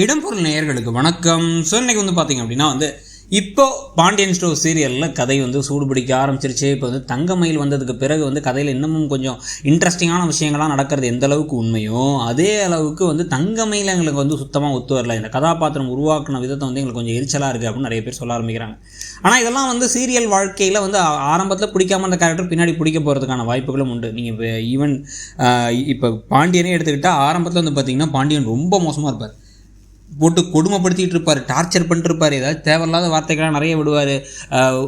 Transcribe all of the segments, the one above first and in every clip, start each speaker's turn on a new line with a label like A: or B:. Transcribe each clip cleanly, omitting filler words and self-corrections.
A: இடம்பொருள் நேயர்களுக்கு வணக்கம். ஸோ இன்றைக்கி பார்த்திங்க அப்படின்னா இப்போ பாண்டியன் ஸ்டோர் சீரியலில் கதை சூடுபிடிக்க ஆரம்பிச்சிருச்சு. இப்போ தங்கமயில் வந்ததுக்கு பிறகு கதையில் இன்னமும் கொஞ்சம் இன்ட்ரெஸ்டிங்கான விஷயங்கள்லாம் நடக்கிறது எந்த அளவுக்கு உண்மையோ அதே அளவுக்கு தங்கமயில் எங்களுக்கு சுத்தமாக ஒத்து வரல. இந்த கதாபாத்திரம் உருவாக்கின விதத்தை எங்களுக்கு கொஞ்சம் எரிச்சலாக இருக்குது அப்படின்னு நிறைய பேர் சொல்ல ஆரம்பிக்கிறாங்க. ஆனால் இதெல்லாம் சீரியல் வாழ்க்கையில் ஆரம்பத்தில் பிடிக்காம அந்த கேரக்டர் பின்னாடி பிடிக்க போகிறதுக்கான வாய்ப்புகளும் உண்டு. நீங்கள் இப்போ ஈவன் இப்போ பாண்டியனே எடுத்துக்கிட்டால் ஆரம்பத்தில் பார்த்திங்கன்னா பாண்டியன் ரொம்ப மோசமாக இருப்பார், போட்டு கொடுமைப்படுத்திகிட்டு இருப்பார், டார்ச்சர் பண்ணிட்டு இருப்பார், ஏதாவது தேவையில்லாத வார்த்தைகள்லாம் நிறைய விடுவார்,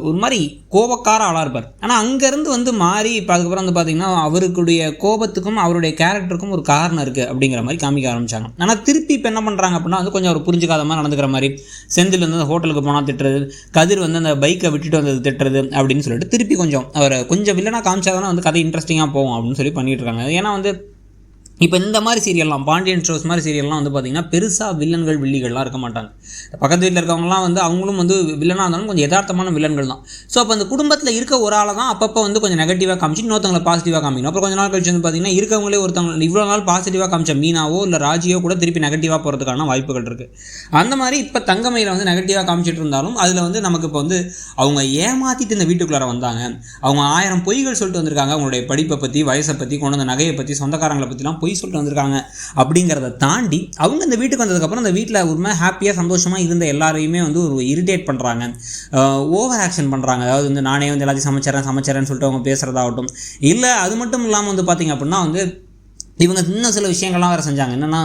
A: ஒரு மாதிரி கோபக்கார ஆளாக இருப்பார். ஆனால் அங்கேருந்து மாறி இப்போ அதுக்கப்புறம் பார்த்திங்கன்னா அவருக்குடைய கோபத்துக்கும் அவருடைய கேரக்டருக்கும் ஒரு காரணம் இருக்குது அப்படிங்கிற மாதிரி காமிக்க ஆரம்பித்தாங்க. ஆனால் திருப்பி இப்போ என்ன பண்ணுறாங்க அப்படின்னா கொஞ்சம் அவர் புரிஞ்சுக்காத மாதிரி நடந்துக்கிற மாதிரி, செந்தில் அந்த ஹோட்டலுக்கு போனால் திட்டுறது, கதிர் அந்த பைக்கை விட்டுட்டு வந்தது திட்டுறது அப்படின்னு சொல்லிட்டு திருப்பி கொஞ்சம் அவரை கொஞ்சம் வில்லனாக காமிச்சாதானே கதை இன்ட்ரெஸ்டிங்காக போகும் அப்படின்னு சொல்லி பண்ணிகிட்டு இருக்காங்க. ஏன்னா இப்போ இந்த மாதிரி சீரியல்லாம் பாண்டியன் ஸ்டோர்ஸ் மாதிரி சீரியல்லாம் பார்த்திங்கன்னா பெருசாக வில்லன்கள் வில்லிகள்லாம் இருக்க மாட்டாங்க. பக்கத்து வீட்டில் இருக்கவங்கலாம் அவங்களும் வில்லனாக இருந்தாலும் கொஞ்சம் யதார்த்தமான வில்லன்கள் தான். ஸோ அப்போ அந்த குடும்பத்தில் இருக்க ஒரு ஆளை தான் அப்பப்போ கொஞ்சம் நெகட்டிவாக காமிச்சு இன்னொருத்தவங்களை பாசிட்டிவாக காமிக்கணும். அப்புறம் கொஞ்ச நாள் கழிச்சு பார்த்திங்கன்னா இருக்கவங்களே ஒருத்தவங்க இவ்வளோ நாள் பாசிட்டிவாக காமிச்ச மீனாவோ இல்லை ராஜியோ கூட திருப்பி நெகட்டிவாக போகிறதுக்கான வாய்ப்புகள் இருக்குது. அந்த மாதிரி இப்போ தங்கமயில நெகட்டிவாக காமிச்சிட்டு இருந்தாலும் அதில் நமக்கு இப்போ அவங்க ஏமாற்றிட்டு இந்த வீட்டுக்குள்ளார வந்தாங்க, அவங்க 1000 பொய்கள் சொல்லிட்டு வந்திருக்காங்க, அவங்களுடைய படிப்பை பற்றி, வயசை பற்றி, கொண்டு வந்த நகையை பற்றி, சொந்தக்காரங்களை பற்றிலாம் சொல்லிட்டு வந்திருக்காங்க. அப்படிங்கிறத தாண்டி அவங்க இந்த வீட்டுக்கு வந்ததுக்கப்புறம் அந்த வீட்டில் ஒரு ஹாப்பியாக சந்தோஷமாக இருந்த எல்லாரையுமே ஒரு இரிட்டேட் பண்ணுறாங்க, ஓவர் ஆக்ஷன் பண்ணுறாங்க. அதாவது நானே எல்லாத்தையும் சமைச்சரேன்னு சொல்லிட்டு அவங்க பேசுகிறதாகட்டும், இல்லை அது மட்டும் இல்லாமல் பார்த்திங்க அப்படின்னா இவங்க இன்னும் சில விஷயங்கள்லாம் வேறு செஞ்சாங்க. என்னென்னா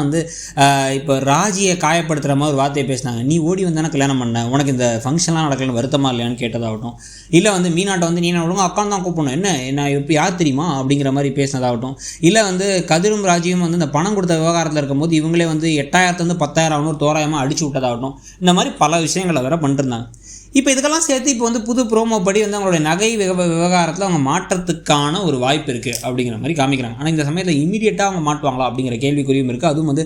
A: இப்போ ராஜியை காயப்படுத்துகிற மாதிரி ஒரு வார்த்தையை பேசினாங்க. நீ ஓடி வந்தானே கல்யாணம் பண்ண, உனக்கு இந்த ஃபங்க்ஷன்லாம் நடக்கலன்னு வருத்தமாக இல்லையான்னு கேட்டதாகட்டும், இல்லை நீனாட்ட நீ என்ன விடுங்க அக்கான் தான் கூப்பிடணும், என்ன இப்போ யார் தெரியுமா அப்படிங்கிற மாதிரி பேசினதாகட்டும், இல்லை கதிரும் ராஜியும் இந்த பணம் கொடுத்த விவகாரத்தில் இருக்கும்போது இவங்களே 8,000 10,000 ஒரு தோராயமாக அடிச்சு விட்டதாகட்டும், இந்த மாதிரி பல விஷயங்களை வேறு பண்ணிருந்தாங்க. இப்போ இதுக்கெல்லாம் சேர்த்து இப்போ புது ப்ரோமோ படி அவங்களுடைய நகை விவகாரத்தில் அவங்க மாற்றத்துக்கான ஒரு வாய்ப்பு இருக்குது அப்படிங்கிற மாதிரி காமிக்கிறாங்க. ஆனால் இந்த சமயத்தில் இமீடியட்டாக அவங்க மாட்டுவாங்களா அப்படிங்கிற கேள்விக்குறியும் இருக்குது. அதுவும்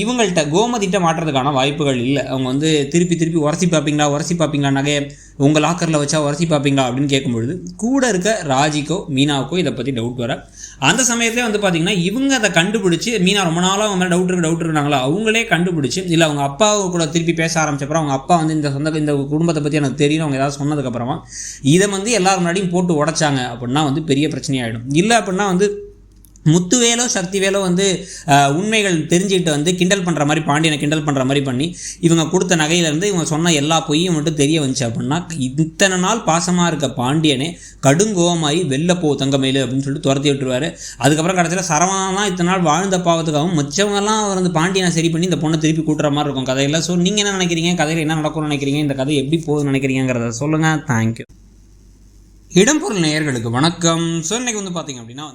A: இவங்கள்ட்ட கோமதிட்ட மாற்றுறதுக்கான வாய்ப்புகள் இல்லை. அவங்க திருப்பி உரசி பார்ப்பீங்களா நகையை உங்கள் லாக்கரில் வச்சா உரசி பார்ப்பீங்களா அப்படின்னு கேட்கும்பொழுது கூட இருக்க ராஜிக்கோ மீனாவுக்கோ இதை பற்றி டவுட் வர, அந்த சமயத்திலே பார்த்திங்கன்னா இவங்க அதை கண்டுபிடிச்சி, மீனா ரொம்ப நாளாக அவங்க மேலே டவுட் இருக்கிறாங்களா அவங்களே கண்டுபிடிச்சி, இல்லை அவங்க அப்பாவை கூட திருப்பி பேச ஆரம்பிச்சப்பறம் அவங்க அப்பா இந்த குடும்பத்தை பற்றி எனக்கு தெரியும் அவங்க ஏதாவது சொன்னதுக்கப்புறமா இதை எல்லாரும் முன்னாடியும் போட்டு உடைச்சாங்க அப்படின்னா பெரிய பிரச்சனையாகிடும். இல்லை அப்படின்னா முத்துவேலோ சக்திவேலோ உண்மைகள் தெரிஞ்சுக்கிட்டு கிண்டல் பண்ணுற மாதிரி, பாண்டியனை கிண்டல் பண்ணுற மாதிரி பண்ணி இவங்க கொடுத்த நகையிலேருந்து இவங்க சொன்ன எல்லா பொய்யும் தெரிய வந்துச்சு அப்படின்னா இத்தனை நாள் பாசமாக இருக்க பாண்டியனே கடுங்கோவமாகி வெளில போ தங்கமயில் அப்படின்னு சொல்லிட்டு துரத்தி விட்டுருவார். அதுக்கப்புறம் கடைசியில் சரவணாலாம் இத்தனை நாள் வாழ்ந்த பாவத்துக்காகவும் மற்றவங்கெல்லாம் அவர் பாண்டியனை சரி பண்ணி இந்த பொண்ணை திருப்பி கூட்டுற மாதிரி இருக்கும் கதையில். ஸோ நீங்கள் என்ன நினைக்கிறீங்க, கதையில் என்ன நடக்கும்னு நினைக்கிறீங்க, இந்த கதை எப்படி போகுதுன்னு நினைக்கிறீங்கிறத சொல்லுங்கள். தேங்க்யூ. இடம்பொருள் நேயர்களுக்கு வணக்கம். ஸோ இன்றைக்கி பார்த்திங்க அப்படின்னா